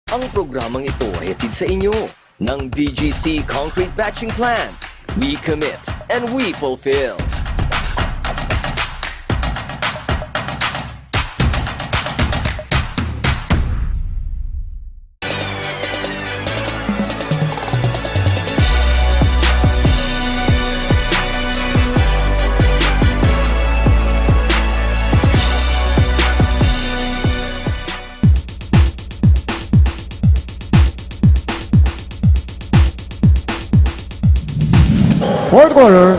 Ang programang ito ay hatid sa inyo ng BGC Concrete Batching Plant. We commit and we fulfill. Fourth quarter.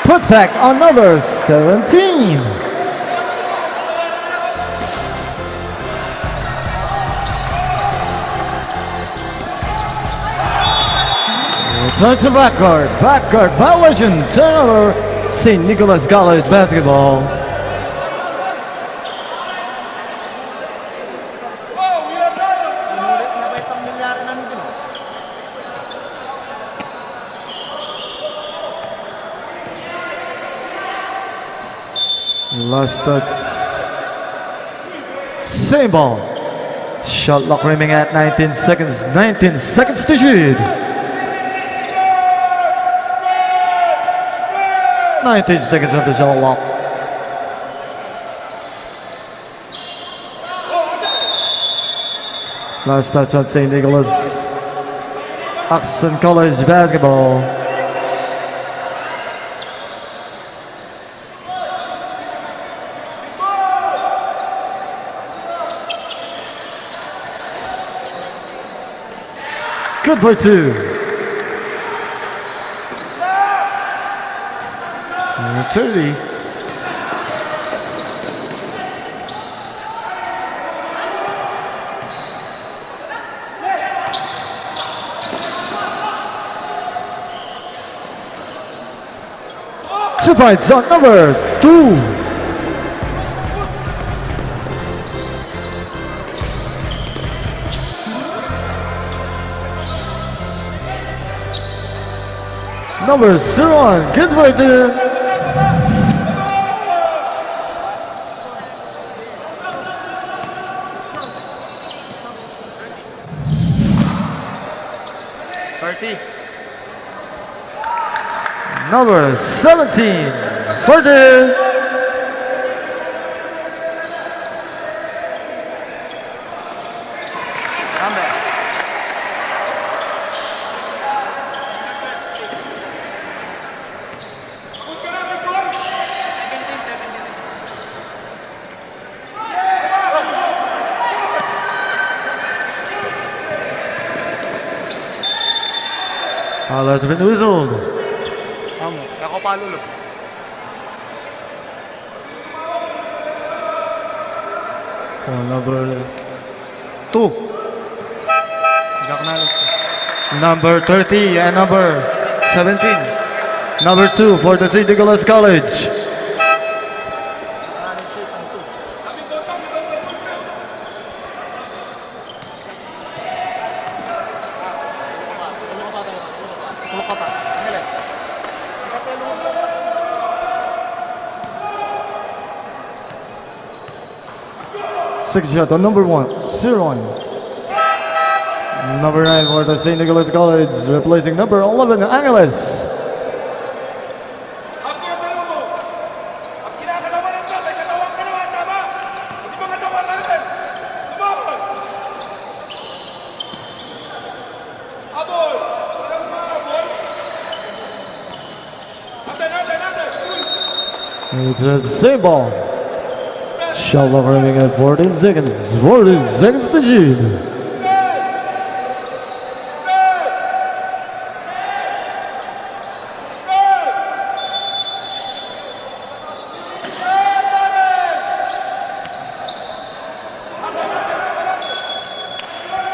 Put back on number 17. Turn to backcourt violation, turnover, St. Nicholas College basketball. Last touch, same ball. Shot clock remaining at 19 seconds to shoot. 19 seconds on the shot clock. Last touch on St. Nicholas Jocson College basketball. Good for two. 30. Two points on number 2. Number 01, good for two. Number 17, for the has been whistled. Ako palulo. Number 2. Number 30 and number 17. Number 2 for the St. Nicholas College. Six shot on number 01. Number 9 for the St. Nicholas College, replacing number 11, Angeles. It's the same ball. Shot clock remaining at 14 seconds. 14 seconds to shoot.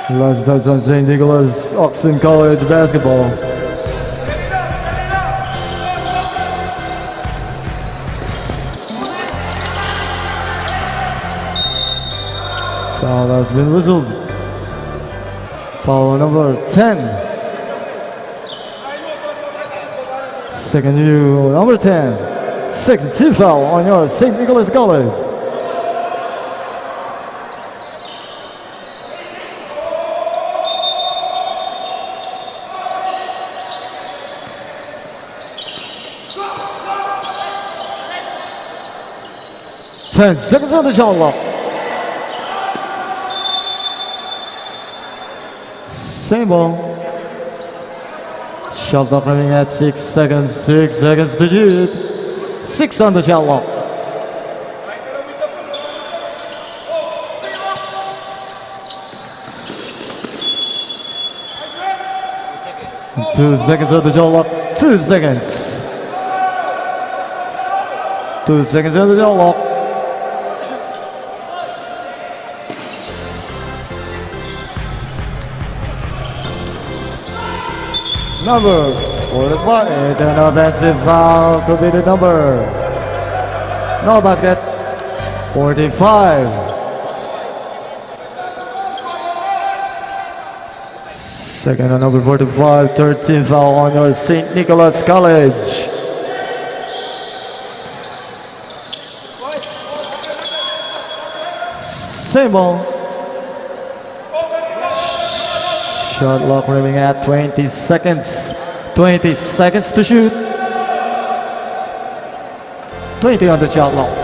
Last touch on St. Nicholas Jocson College basketball. Foul has been whistled. Foul number 10. Second you, number 10. Second team foul on your St. Nicholas College. Ten seconds on the shot clock. Same ball. Shot clock running at 6 seconds. 6 seconds to shoot. 6 on the shot clock. Two seconds on the shot clock. 2 seconds. 2 seconds on the shot clock. Number 45, an offensive foul committed number. No basket. 45. Second on number 45, 13 foul on your St. Nicholas College. Same ball. Shot clock running at 20 seconds. 20 seconds to shoot. 20 on the shot clock.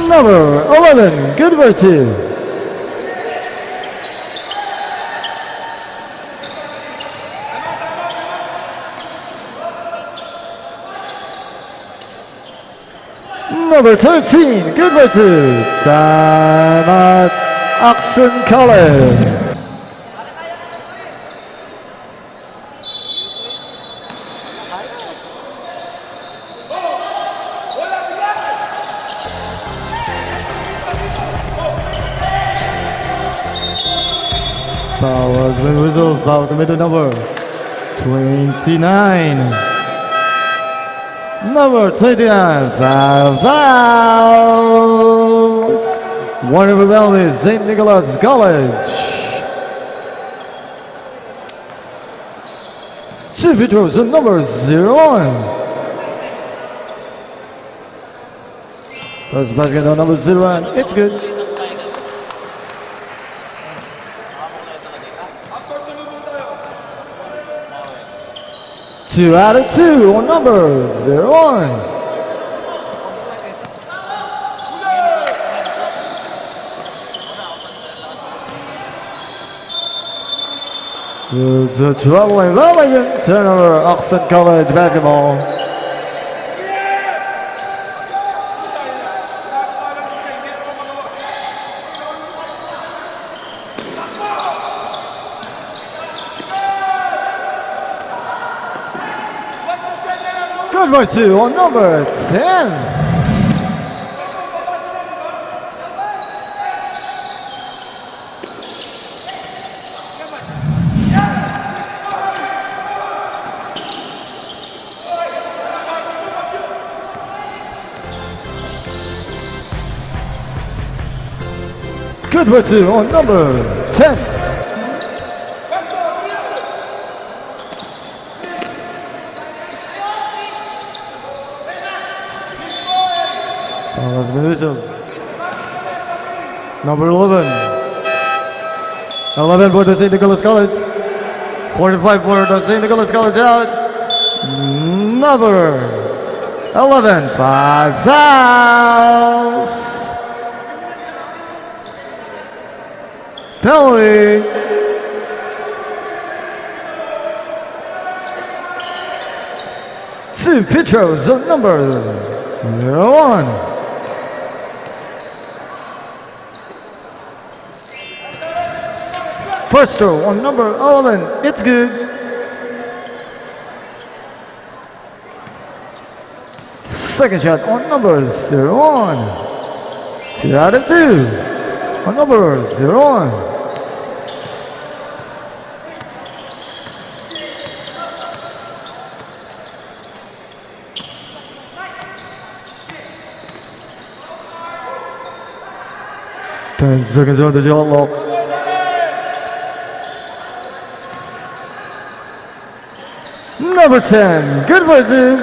Number 11, good virtue. Number 13, good virtue. Time at Jocson College. Foul has been whistled. Foul committed number 29. Number 29, five fouls. One of the is St. Nicholas College. Two free throws on number 01. First basket on number 01, it's good. Two out of two on number 01. It's a traveling Valiant turnover, Jocson College basketball. Good by two on number 10. Good by two on number 10. Number 11. 11 for the St. Nicholas College. 45 for the St. Nicholas College out. Number 11, 5 fouls. Penalty. Two Petros on number 01. First throw on number 11, it's good. Second shot on number 01. 2 out of 2 on number 01. 10 seconds on the shot clock. Number 10, good for two.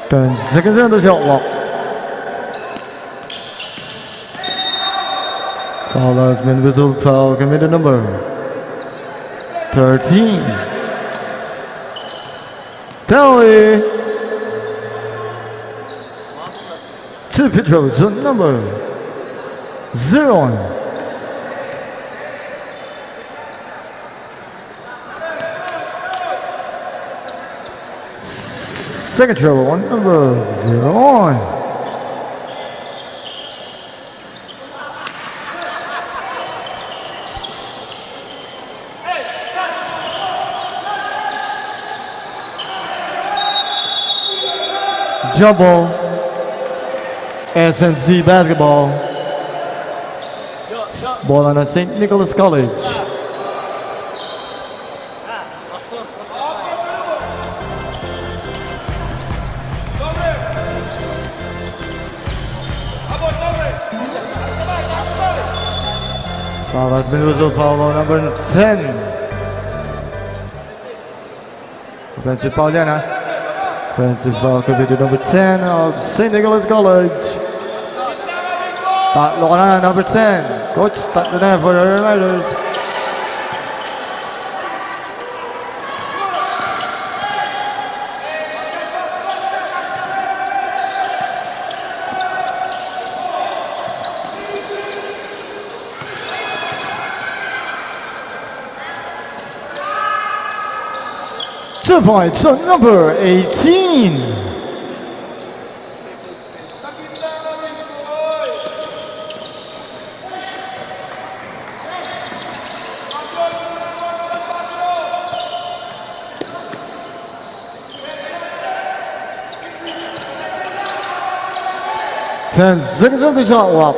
Ten seconds on the shot clock. Foul has been whistled. Foul committed number 13. Penalty. Two pitchers on number 0. Second trouble on number 0. Jump ball, SNC basketball, ball on the St. Nicholas College. Foul has been whistled. Foul on number 10. Offensive foul yan, ha? Offensive foul committed number 10 of St. Nicholas College. Tatlo ka na, number 10. Coach, tatlo na for the Riders. Two points on number 18. Ten seconds on the shot clock.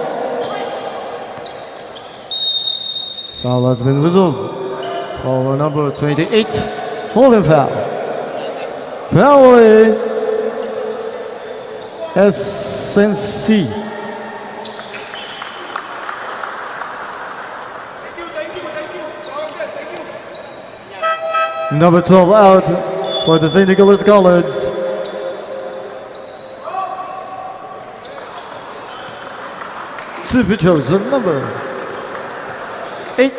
Foul has been whistled. Foul on number 28. Holding foul. Penalty. SNC. Number 12 out for the St. Nicholas College. Two pitchers on number 8.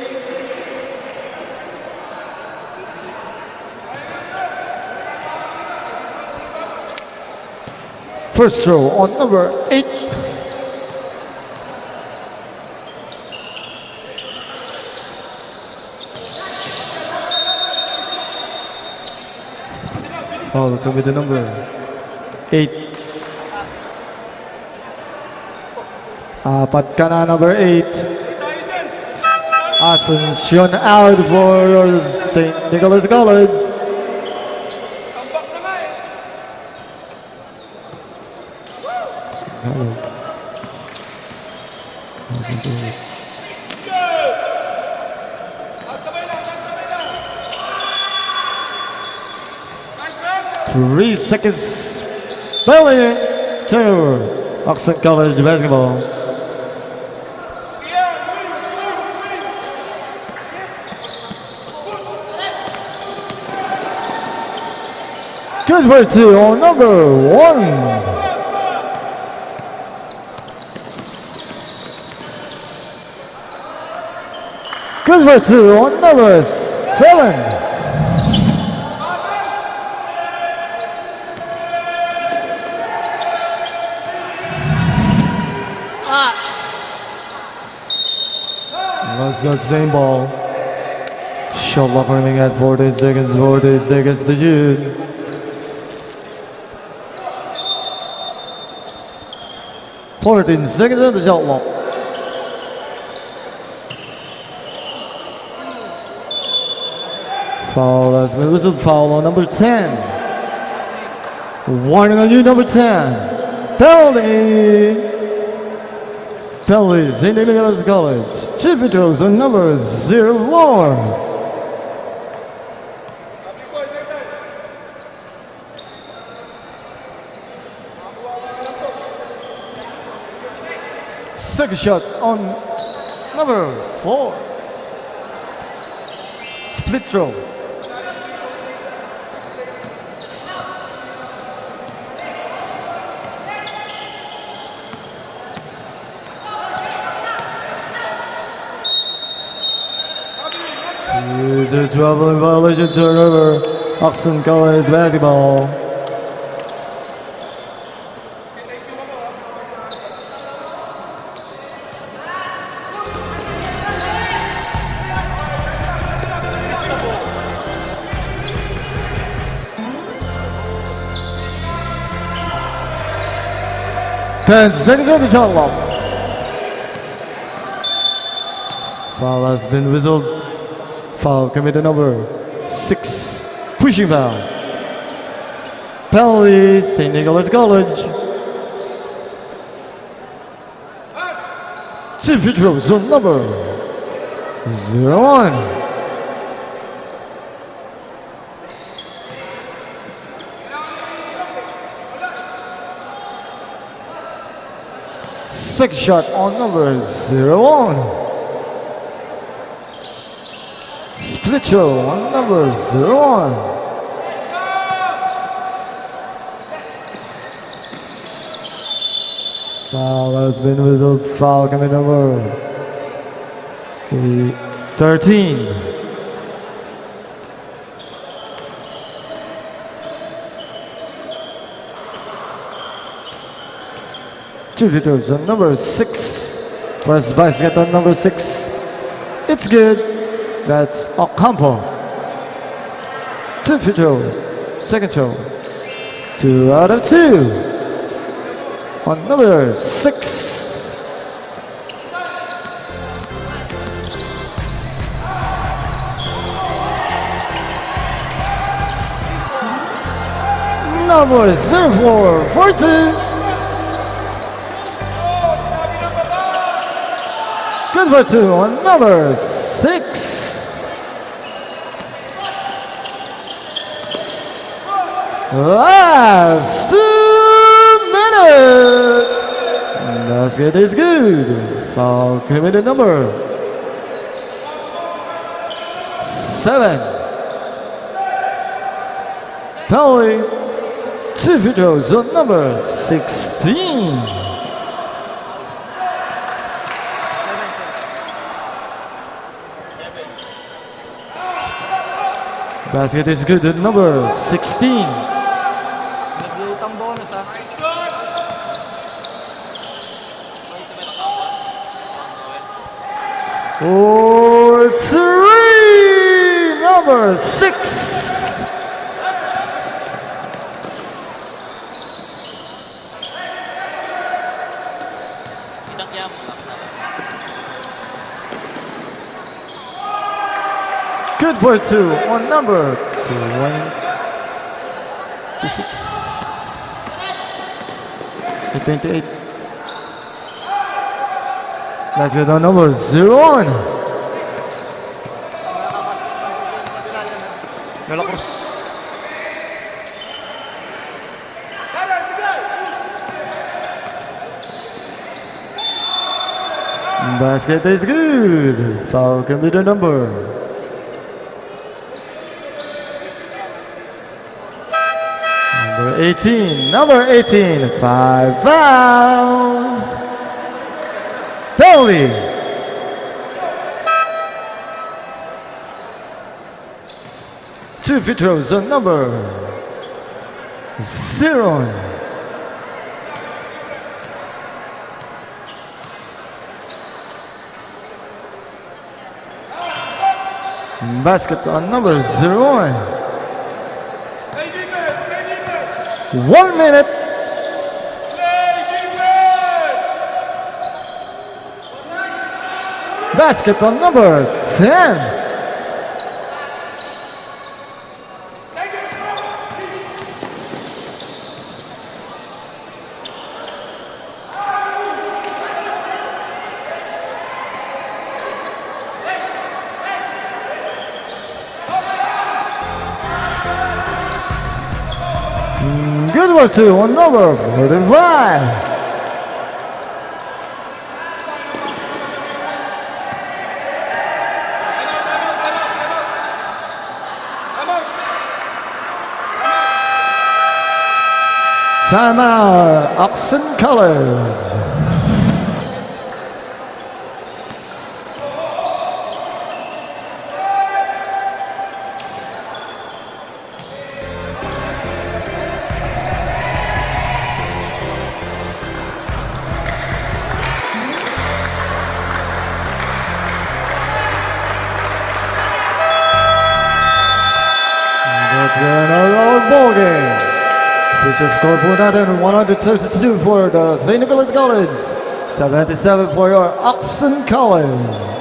First throw on number 8. Foul committed number 8. Apat ka na, number 8. Asuncion out for St. Nicholas College. Three seconds. Belly turnover. Jocson College basketball. Good for two on number 1. Good for two on number 7. That's the same ball. Shot clock running at 14 seconds, 14 seconds to shoot. Fourteen seconds on the shot clock. Foul has been whistled. Foul on number 10. Warning on you, number 10. Penalty. Penalties, St. Nicholas College. 2 free throws on number 04. Second shot on number 4. Split throw. User trouble in violation turnover. Jocson College basketball. Ten seconds on the shot clock. Foul has been whistled. Foul committed number 6. Pushing foul. Penalty, St. Nicholas College. 2 free throws on number 01. Second shot on number 01. Split throw on number 01. Foul has been whistled. Foul coming number 13. Two free throws on number 6. First basket on number 6. It's good. That's Ocampo. 2 free throws. Second throw. 2 out of 2. On number 6. Number 04, 14. Good for 2 on number 6. Last 2 minutes. Basket is good. Foul committed number 7. Penalty. 2 free throws on number 16. Basket is good at number 16. Nag-iitang bonus ha. For 3, number 6. Good for 2 on number 26. 28. Let's get on number 01. Mela Cruz. Basket is good. Foul can be the number. Number 18. Number 18. 5 fouls. Penalty. Two free throws on number 0. Basket on number 01. 1 minute. Basket on number 10. Good work to on number 45. Timeout, Jocson College. That's another ball game. Official score po natin 132 for the St. Nicholas College, 77 for your Jocson College.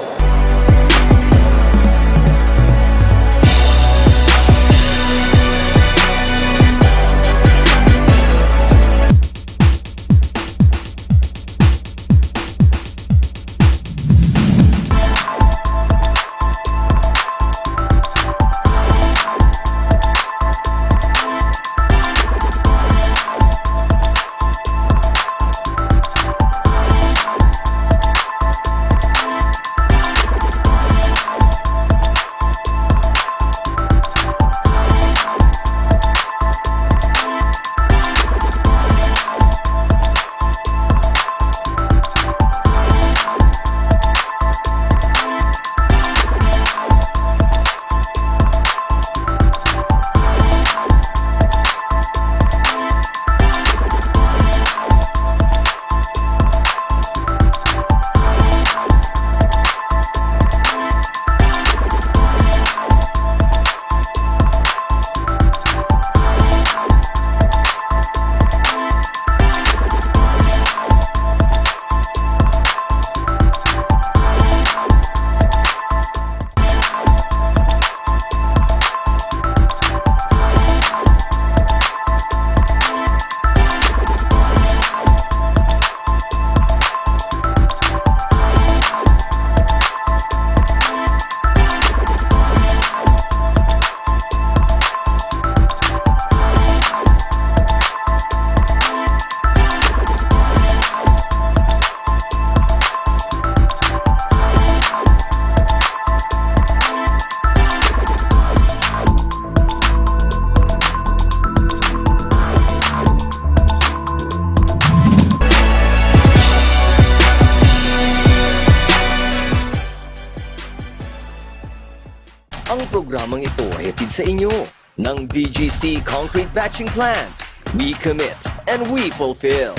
Ang programang ito ay hatid sa inyo ng BGC Concrete Batching Plant. We commit and we fulfill.